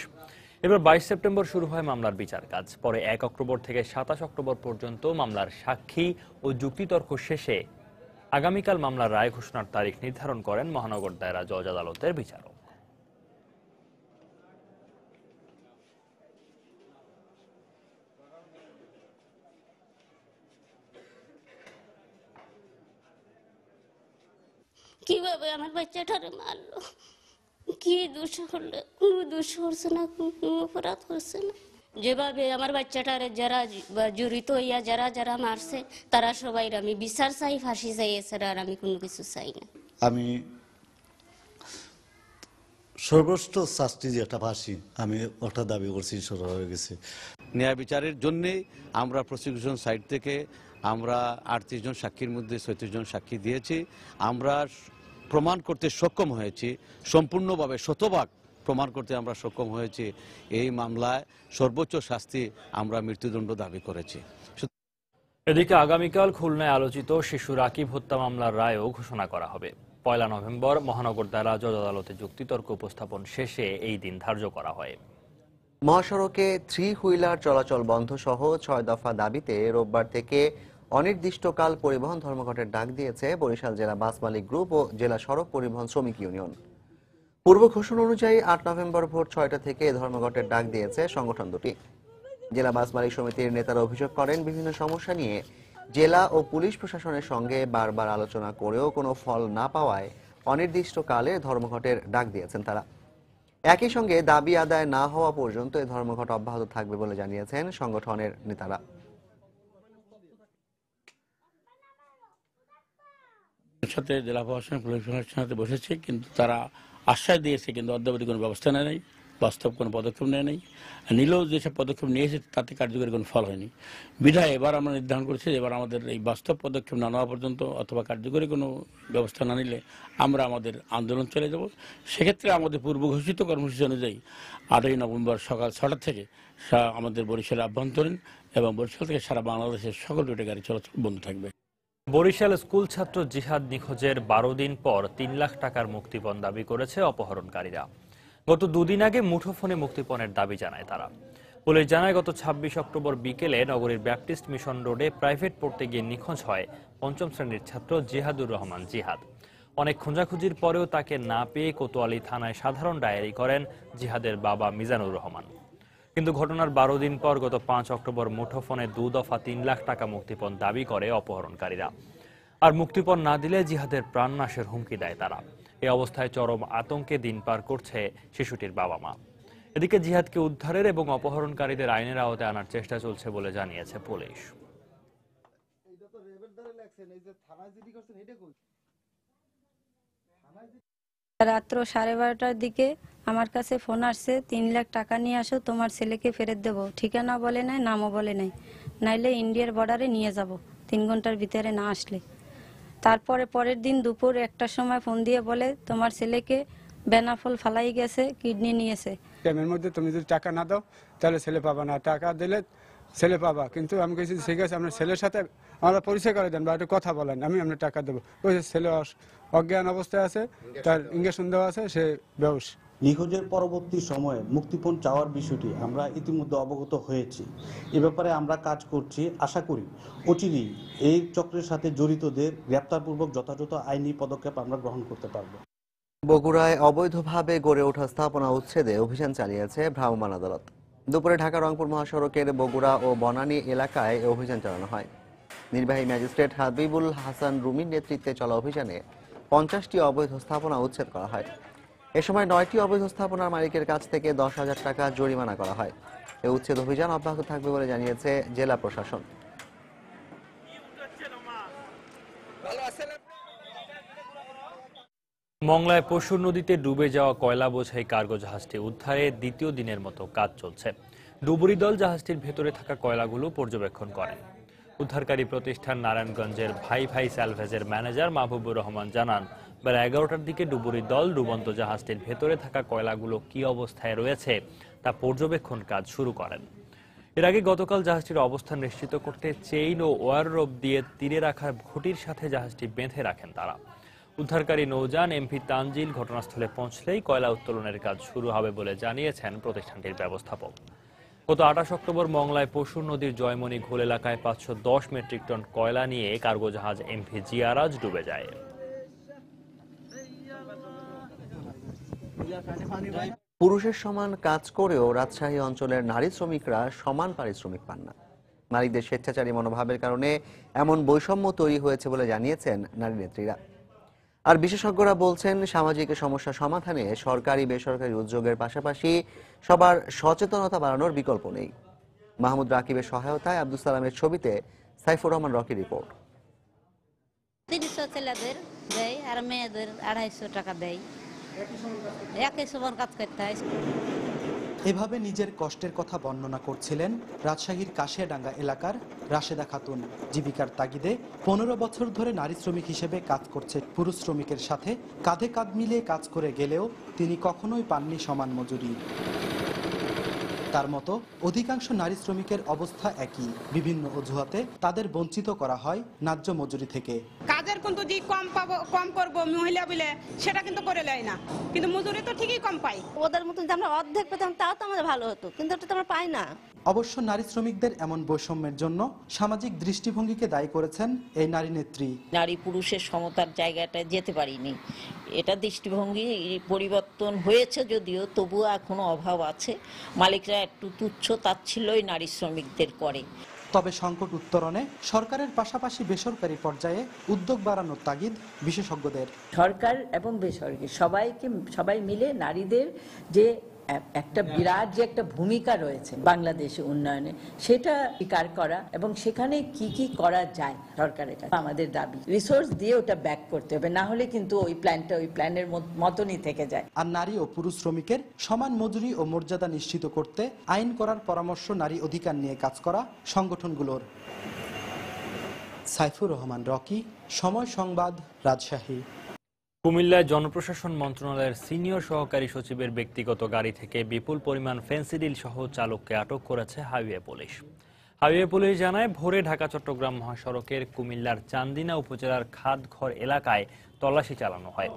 এবার 22 সেপ্টেম্বর শুরু হয় মামলার বিচার কাজ। পরে 1 অক্টোবর থেকে 27 অক্টোবর পর্যন্ত মামলার সাক্ষী ও যুক্তিতর্ক শেষে আগামীকাল মামলার রায় ঘোষণার তারিখ নির্ধারণ করেন মহানগর দায়রা জজ আদালতের বিচারক। কিভাবে আমার বাচ্চাটারে মারলো, কি দোষ করলে? কোনো দোষ করছে না, কোনো অপরাধ করছে না। যেভাবে আমার বাচ্চাটারে যারা জড়িত হইয়া যারা যারা মারছে তারা সবাই আমি বিচার চাই, ফাঁসি চাই, এছাড়া আর আমি কোনো কিছু চাই না। আমি সর্বোচ্চ শাস্তি যেটা ফাঁসি আমি ওটা দাবি করছি, সরা হয়ে গেছে। ন্যায় বিচারের জন্যে আমরা প্রসিকিউশন সাইড থেকে আমরা 38 জন সাক্ষীর মধ্যে 36 জন সাক্ষী দিয়েছি। আমরা প্রমাণ করতে সক্ষম হয়েছি, সম্পূর্ণভাবে শতভাগ প্রমাণ করতে আমরা সক্ষম হয়েছি। এই মামলায় সর্বোচ্চ শাস্তি আমরা মৃত্যুদণ্ড দাবি করেছি। এদিকে আগামীকাল খুলনায় আলোচিত শিশু রাকিব হত্যা মামলার রায়ও ঘোষণা করা হবে। 1 নভেম্বর মহানগর দায়রা জজ আদালতে যুক্তিতর্ক উপস্থাপন শেষে এই দিন ধার্য করা হয়। মহাসড়কে 3 হুইলার চলাচল বন্ধ সহ 6 দফা দাবিতে রোববার থেকে অনির্দিষ্টকাল পরিবহন ধর্মঘটের ডাক দিয়েছে বরিশাল জেলা বাস মালিক গ্রুপ ও জেলা সড়ক পরিবহন শ্রমিক ইউনিয়ন। পূর্ব ঘোষণা অনুযায়ী 8 নভেম্বর ভোর 6টা থেকে ধর্মঘটের ডাক দিয়েছে সংগঠন দুটি। জেলা বাস মালিক সমিতির নেতারা অভিযোগ করেন, বিভিন্ন সমস্যা নিয়ে জেলা ও পুলিশ প্রশাসনের সঙ্গে বারবার আলোচনা করেও কোনো ফল না পাওয়ায় অনির্দিষ্টকালে ধর্মঘটের ডাক দিয়েছেন তারা। একই সঙ্গে দাবি আদায় না হওয়া পর্যন্ত এই ধর্মঘট অব্যাহত থাকবে বলে জানিয়েছেন সংগঠনের নেতারা। সাথে জেলা প্রশাসন পুলিশ প্রশাসনের সাথে বসেছে, কিন্তু তারা আশ্বাস দিয়েছে, কিন্তু অদ্যাবধি কোনো ব্যবস্থা নেয় নাই, বাস্তব কোনো পদক্ষেপ নেয় নাই। নিলেও যেসব পদক্ষেপ নিয়েছে তাতে কার্যকরী কোনো ফল হয়নি। বিধায় এবার আমরা নির্ধারণ করেছি এবার আমাদের এই বাস্তব পদক্ষেপ না নেওয়া পর্যন্ত অথবা কার্যকরী কোনো ব্যবস্থা না নিলে আমরা আমাদের আন্দোলন চলে যাব। সেক্ষেত্রে আমাদের পূর্ব ঘোষিত কর্মসূচি অনুযায়ী 8 নভেম্বর সকাল 6টা থেকে আমাদের বরিশালের আভ্যন্তরীণ এবং বরিশাল থেকে সারা বাংলাদেশের সকল রুটে গাড়ি চলাচল বন্ধ থাকবে। বরিশাল স্কুল ছাত্র জিহাদ নিখোঁজের 12 দিন পর 3 লাখ টাকার মুক্তিপণ দাবি করেছে অপহরণকারীরা। গত দুদিন আগে মুঠোফোনে মুক্তিপণের দাবি জানায় তারা। পুলিশ জানায়, গত ২৬ অক্টোবর বিকেলে নগরীর ব্যাপটিস্ট মিশন রোডে প্রাইভেট পড়তে গিয়ে নিখোঁজ হয় ৫ম শ্রেণীর ছাত্র জিহাদুর রহমান জিহাদ। অনেক খোঁজাখুঁজির পরেও তাকে না পেয়ে কোতোয়ালি থানায় সাধারণ ডায়েরি করেন জিহাদের বাবা মিজানুর রহমান। কিন্তু ঘটনার ১২ দিন পর গত ৫ অক্টোবর মুঠোফোনে ২ দফা ৩ লাখ টাকা মুক্তিপণ দাবি করে অপহরণকারীরা। আর মুক্তিপণ না দিলে জিহাদের প্রাণনাশের হুমকি দেয় তারা। এই অবস্থায় চরম আতঙ্কে দিন পার করছে শিশুটির বাবা মা। এদিকে জিহাদকে উদ্ধারের এবং অপহরণকারীদের আইনের আওতায় আনার চেষ্টা চলছে বলে জানিয়েছে পুলিশ। রাত্র 12:30টার দিকে আমার কাছে ফোন আসছে, 3 লাখ টাকা নিয়ে আসো, তোমার ছেলেকে ফেরত দেবো। ঠিকানা বলে নাই, নামও বলে নাই, নাইলে ইন্ডিয়ার বর্ডারে নিয়ে যাব 3 ঘন্টার ভিতরে না আসলে। তারপরে পরের দিন দুপুর 1টার সময় ফোন দিয়ে বলে, তোমার ছেলেকে বেনাফল ফালাই গেছে, কিডনি নিয়েছে। টাইমের মধ্যে তুমি যদি টাকা না দাও তাহলে ছেলে পাবা না, টাকা দিলে ছেলে পাবা। কিন্তু আমি কেছি ঠিক আছে, আপনার ছেলের সাথে আমরা পরিচয় করে দেন বা একটু কথা বলেন, আমি আপনার টাকা দেবো। ওই ছেলে অজ্ঞান অবস্থায় আছে, তার ইঞ্জেকশন দেওয়া আছে, সে বেহুশ। নিখোঁজের পরবর্তী সময়ে মুক্তিপণ চাওয়ার বিষয়টি আমরা ইতিমধ্যে অবগত হয়েছি। এ ব্যাপারে আমরা কাজ করছি। আশা করি অচিরেই এই চক্রের সাথে জড়িতদের গ্রেপ্তারপূর্বক যথাযথ আইনি পদক্ষেপ আমরা গ্রহণ করতে পারব। বগুড়ায় অবৈধভাবে গড়ে ওঠা স্থাপনা উচ্ছেদে অভিযান চালিয়েছে ভ্রাম্যমাণ আদালত। দুপুরে ঢাকা রংপুর মহাসড়কের বগুড়া ও বনানী এলাকায় এই অভিযান চালানো হয়। নির্বাহী ম্যাজিস্ট্রেট হাবিবুল হাসান রুমির নেতৃত্বে চলা অভিযানে 50টি অবৈধ স্থাপনা উচ্ছেদ করা হয়। এ সময় 9টি অবৈধ স্থাপনার মালিকের কাছ থেকে 10,000 টাকা জরিমানা করা হয়। এই উচ্ছেদ অভিযান অব্যাহত থাকবে বলে জানিয়েছে জেলা প্রশাসন। মংলায় পশুর নদীতে ডুবে যাওয়া কয়লা বোঝাই কার্গো জাহাজটি উদ্ধারে দ্বিতীয় দিনের মতো কাজ চলছে। ডুবুরি দল জাহাজটির ভেতরে থাকা কয়লাগুলো পর্যবেক্ষণ করেন। উদ্ধারকারী প্রতিষ্ঠান নারায়ণগঞ্জের ভাই ভাই স্যালভেজের ম্যানেজার মাহবুবুর রহমান জানান, বেলা 11টার দিকে ডুবুরি দল ডুবন্ত জাহাজটির ভেতরে থাকা কয়লাগুলো কি অবস্থায় রয়েছে তা পর্যবেক্ষণ কাজ শুরু করেন। এর আগে গতকাল জাহাজটির অবস্থান নিশ্চিত করতে চেইন ও ওয়ার রোপ দিয়ে তীরে রাখা ঘটির সাথে জাহাজটি বেঁধে রাখেন তারা। উদ্ধারকারী নৌযান এমভি তানজিল ঘটনাস্থলে পৌঁছলেই কয়লা উত্তোলনের কাজ শুরু হবে বলে জানিয়েছেন প্রতিষ্ঠানটির ব্যবস্থাপক। গত 28 অক্টোবর মংলায় পশুর নদীর জয়মণি ঘোল এলাকায় 510 মেট্রিক টন কয়লা নিয়ে কার্গো জাহাজ এমভি জিয়ারাজ ডুবে যায়। পুরুষের সমান কাজ করেও রাজশাহী অঞ্চলের নারী শ্রমিকরা সমান পারিশ্রমিক পান না। নারীদের স্বেচ্ছাচারী মনোভাবের কারণে এমন বৈষম্য তৈরি হয়েছে বলে জানিয়েছেন নারী নেত্রীরা। আর বিশেষজ্ঞরা বলছেন, সামাজিক সমস্যা সমাধানে সরকারি বেসরকারি উদ্যোগের পাশাপাশি সবার সচেতনতা বাড়ানোর বিকল্প নেই। মাহমুদ রাকিবের সহায়তায় আব্দুল সালামের ছবিতে সাইফুর রহমান রকির রিপোর্ট। 300 ছেলেদের দেয় আর মেয়েদের 250 টাকা দেয়, একই সমান কাজ করতে হয়। এভাবে নিজের কষ্টের কথা বর্ণনা করছিলেন রাজশাহীর কাশিয়াডাঙ্গা এলাকার রাশেদা খাতুন। জীবিকার তাগিদে 15 বছর ধরে নারী শ্রমিক হিসেবে কাজ করছে পুরুষ শ্রমিকের সাথে কাঁধে কাঁধ মিলিয়ে কাজ করে গেলেও তিনি কখনোই পাননি সমান মজুরি। তার মতো অধিকাংশ নারী শ্রমিকের অবস্থা একই। বিভিন্ন অজুহাতে তাদের বঞ্চিত করা হয় ন্যায্য মজুরি থেকে। কাজের কিন্তু যে কম করবো মহিলা বলে সেটা কিন্তু করে নেয় না, কিন্তু মজুরি তো ঠিকই কম পাই। ওদের মতন যদি আমরা অর্ধেক পেতাম তাও তো আমাদের ভালো হতো, কিন্তু ওটা তো আমরা পাই না। অবশ্য নারী শ্রমিকদের এমন বৈষম্যের জন্য সামাজিক দৃষ্টিভঙ্গিকে দায়ী করেছেন এই নারী নেত্রী। নারী পুরুষের সমতার জায়গাটায় যেতে পারিনি, এটা দৃষ্টিভঙ্গি পরিবর্তন হয়েছে যদিও, তবুও এখনো অভাব আছে। মালিকরা একটু তুচ্ছ তাচ্ছিল্যই নারী শ্রমিকদের করে। তবে সংকট উত্তরণে সরকারের পাশাপাশি বেসরকারি পর্যায়ে উদ্যোগ বাড়ানোর তাগিদ বিশেষজ্ঞদের। সরকার এবং বেসরকারি সবাই মিলে নারীদের যে একটা বিরাট যে একটা ভূমিকা রয়েছে বাংলাদেশে উন্নয়নে, সেটা স্বীকার করা এবং সেখানে কি কি করা যায় সরকারের কাছে আমাদের দাবি। রিসোর্স দিয়ে ওটা ব্যাক করতে হবে, না হলে কিন্তু ওই প্ল্যানের মতনই থেকে যায়। আর নারী ও পুরুষ শ্রমিকের সমান মজুরি ও মর্যাদা নিশ্চিত করতে আইন করার পরামর্শ নারী অধিকার নিয়ে কাজ করা সংগঠনগুলোর। সাইফুর রহমান রকি, সময় সংবাদ, রাজশাহী। কুমিল্লায় জনপ্রশাসন মন্ত্রণালয়ের সিনিয়র সহকারী সচিবের ব্যক্তিগত গাড়ি থেকে বিপুল পরিমাণ ফেন্সিডিল সহ চালককে আটক করেছে হাইওয়ে পুলিশ। হাইওয়ে পুলিশ জানায়, ভোরে ঢাকা চট্টগ্রাম মহাসড়কের কুমিল্লার চান্দিনা উপজেলার খাদঘর এলাকায় তল্লাশি চালানো হয়।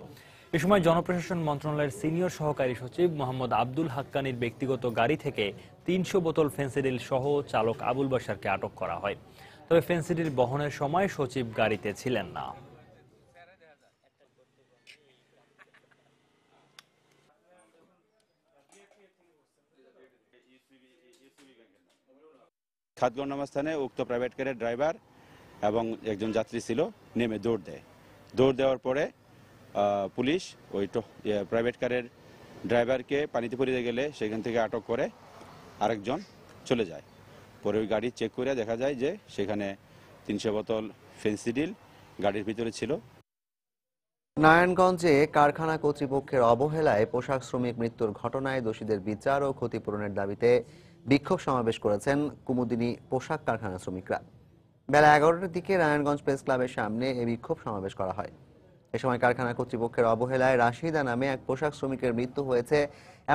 এ সময় জনপ্রশাসন মন্ত্রণালয়ের সিনিয়র সহকারী সচিব মোহাম্মদ আব্দুল হাক্কানির ব্যক্তিগত গাড়ি থেকে ৩০০ বোতল ফেন্সিডিল সহ চালক আবুল বাশারকে আটক করা হয়। তবে ফেন্সিডিল বহনের সময় সচিব গাড়িতে ছিলেন না। খাতগড় নামাস্থানে উক্ত প্রাইভেট কারের ড্রাইভার এবং একজন যাত্রী ছিল, নেমে দৌড় দেয়। দৌড় দেওয়ার পরে পুলিশ ওই প্রাইভেট কারের ড্রাইভারকে পানিতে পড়ে গেলে সেখান থেকে আটক করে আরেকজন চলে যায়। পরে ওই গাড়ি চেক করে দেখা যায় যে সেখানে ৩০০ বোতল ফেন্সিডিল গাড়ির ভিতরে ছিল। নারায়ণগঞ্জে কারখানা কর্তৃপক্ষের অবহেলায় পোশাক শ্রমিক মৃত্যুর ঘটনায় দোষীদের বিচার ও ক্ষতিপূরণের দাবিতে বিক্ষোভ সমাবেশ করেছেন কুমুদিনী পোশাক কারখানা শ্রমিকরা। বেলা ১১টার দিকে নারায়ণগঞ্জ প্রেস ক্লাবের সামনে এই বিক্ষোভ সমাবেশ করা হয়। এ সময় কারখানা কর্তৃপক্ষের অবহেলায় রাশিদা নামে এক পোশাক শ্রমিকের মৃত্যু হয়েছে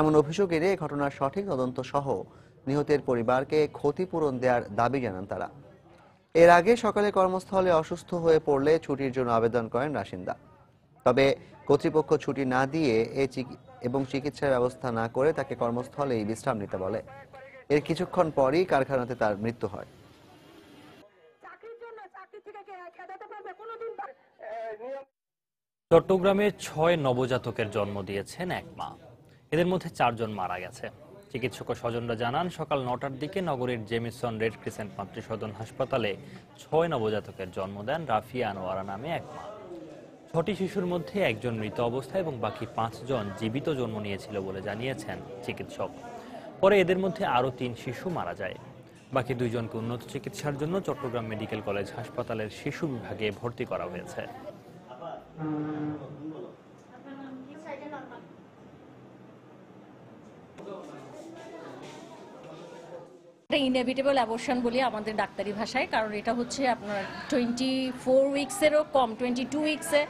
এমন অভিযোগ এনে ঘটনার সঠিক তদন্ত সহ নিহতের পরিবারকে ক্ষতিপূরণ দেওয়ার দাবি জানান তারা। এর আগে সকালে কর্মস্থলে অসুস্থ হয়ে পড়লে ছুটির জন্য আবেদন করেন রাশিদা। তবে কর্তৃপক্ষ ছুটি না দিয়ে এবং চিকিৎসার ব্যবস্থা না করে তাকে কর্মস্থলেই বিশ্রাম নিতে বলে। এর কিছুক্ষণ পরই কারখানাতে তার মৃত্যু হয়। চট্টগ্রামে ৬ নবজাতকের জন্ম দিয়েছেন এক মা। এদের মধ্যে ৪ জন মারা গেছে। চিকিৎসক ও স্বজনরা জানান, সকাল ৯টার দিকে নগরীর জেমিসন রেড ক্রিসেন্ট মাতৃসদন হাসপাতালে ৬ নবজাতকের জন্ম দেন রাফিয়া আনোয়ারা নামে এক মা। ৬টি শিশুর মধ্যে একজন মৃত অবস্থায় এবং বাকি ৫ জন জীবিত জন্ম নিয়েছিল বলে জানিয়েছেন চিকিৎসক। পরে এদের মধ্যে আরও ৩ শিশু মারা যায়। বাকি ২ জনকে উন্নত চিকিৎসার জন্য চট্টগ্রাম মেডিকেল কলেজ হাসপাতালের শিশু বিভাগে ভর্তি করা হয়েছে। ইনএভিটেবল অ্যাবর্শন বলি আমাদের ডাক্তারি ভাষায়, কারণ এটা হচ্ছে আপনার 24 উইক্সেরও কম, 22 উইক্সে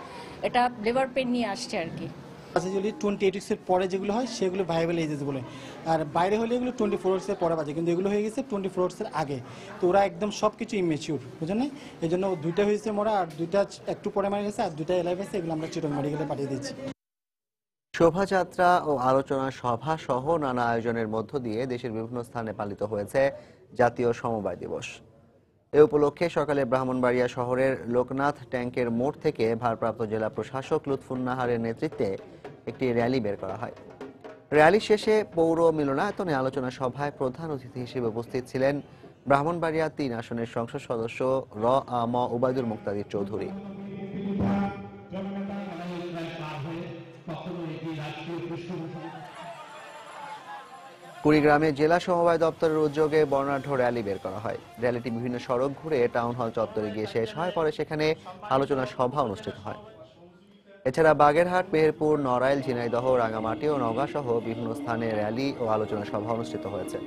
এটা লেবার পেন নিয়ে আসছে আর কি। যদি 28 উইক্সের পরে যেগুলো হয় সেগুলো ভাইবেল এজেস বলে, আর বাইরে হলে এগুলো 24 উইক্সের পরে বাজে, কিন্তু এগুলো হয়ে গেছে 24 উইক্সের আগে। তো ওরা একদম সব কিছু ইমেচিউর, বুঝলেন না? এই জন্য 2টা হয়েছে মোরা, আর 2টা একটু পরে মারা গেছে, আর 2টা এলাইভ আছে। এগুলো আমরা চিটং মেডিকেলে পাঠিয়ে দিচ্ছি। শোভাযাত্রা ও আলোচনা সভা সহ নানা আয়োজনের মধ্য দিয়ে দেশের বিভিন্ন স্থানে পালিত হয়েছে জাতীয় সমবায় দিবস। এ উপলক্ষে সকালে ব্রাহ্মণবাড়িয়া শহরের লোকনাথ ট্যাঙ্কের মোড় থেকে ভারপ্রাপ্ত জেলা প্রশাসক লুৎফুন্নাহারের নেতৃত্বে একটি র্যালি বের করা হয়। র্যালি শেষে পৌর মিলনায়তনে আলোচনা সভায় প্রধান অতিথি হিসেবে উপস্থিত ছিলেন ব্রাহ্মণবাড়িয়া ৩ আসনের সংসদ সদস্য ম উবাইদুল মুক্তাদির চৌধুরী। কুড়িগ্রামে জেলা সমবায় দপ্তরের উদ্যোগে বর্ণাঢ্য র্যালি বের করা হয়। র্যালিটি বিভিন্ন সড়ক ঘুরে টাউন হল চত্বরে গিয়ে শেষ হয়। পরে সেখানে আলোচনা সভা অনুষ্ঠিত হয়। এছাড়া বাগেরহাট, মেহেরপুর, নড়াইল, ঝিনাইদহ, রাঙামাটি ও নওগাঁ সহ বিভিন্ন স্থানে র্যালি ও আলোচনা সভা অনুষ্ঠিত হয়েছে।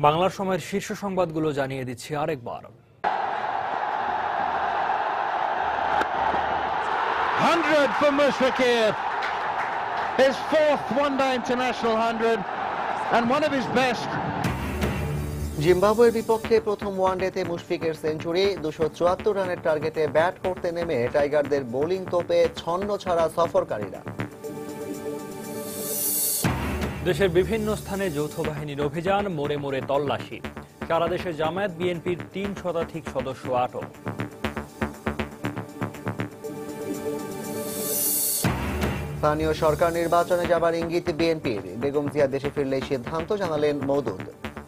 বাংলার সময়ের শীর্ষ সংবাদগুলো জানিয়ে দিচ্ছি আরেকবার। 100 for Mushrikir, his 4th one-day international 100 and one of his best. জিম্বাবুয়ের বিপক্ষে প্রথম ওয়ানডেতে মুশফিকের সেঞ্চুরি। 274 রানের টার্গেটে ব্যাট করতে নেমে টাইগারদের বোলিং তোপে ছন্ন ছাড়া সফরকারীরা। দেশের বিভিন্ন স্থানে যৌথ বাহিনীর অভিযান, মোড়ে মোড়ে তল্লাশি। সারা দেশে জামায়াত বিএনপির 3 শতাধিক সদস্য আটক। স্থানীয় সরকার নির্বাচনে যাবার ইঙ্গিত বিএনপির। বেগম জিয়া দেশে ফিরলেই সিদ্ধান্ত জানালেন মওদুদ।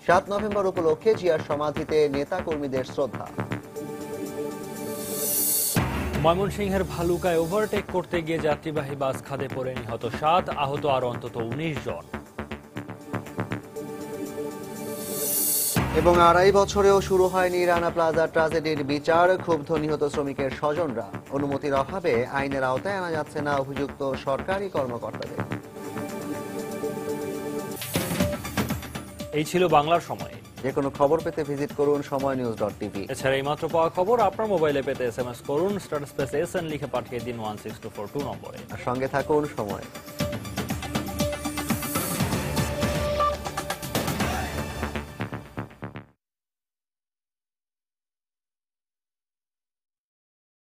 7 নভেম্বর উপলক্ষে জিয়ার সমাধিতে নেতা কর্মীদের শ্রদ্ধা। ময়মনসিংহের ভালুকায় ওভারটেক করতে গিয়ে যাত্রীবাহী বাস খাদে পড়ে নিহত 7, আহত আর অন্তত 19 জন। এবং 2.5 বছরেও শুরু হয়নি রানা প্লাজা ট্র্যাজেডির বিচার। ক্ষুব্ধ নিহত শ্রমিকের স্বজনরা। অনুমতির অভাবে আইনের আওতায় আনা যাচ্ছে না অভিযুক্ত সরকারি কর্মকর্তাদের। এই ছিল বাংলার সময়। যে কোনো খবর পেতে ভিজিট করুন সময়নিউজ.tv। এছাড়া এইমাত্র পাওয়া খবর আপনার মোবাইলে পেতে SMS করুন *SN লিখে পাঠিয়ে দিন 16242 নম্বরে। আর সঙ্গে থাকুন সময়।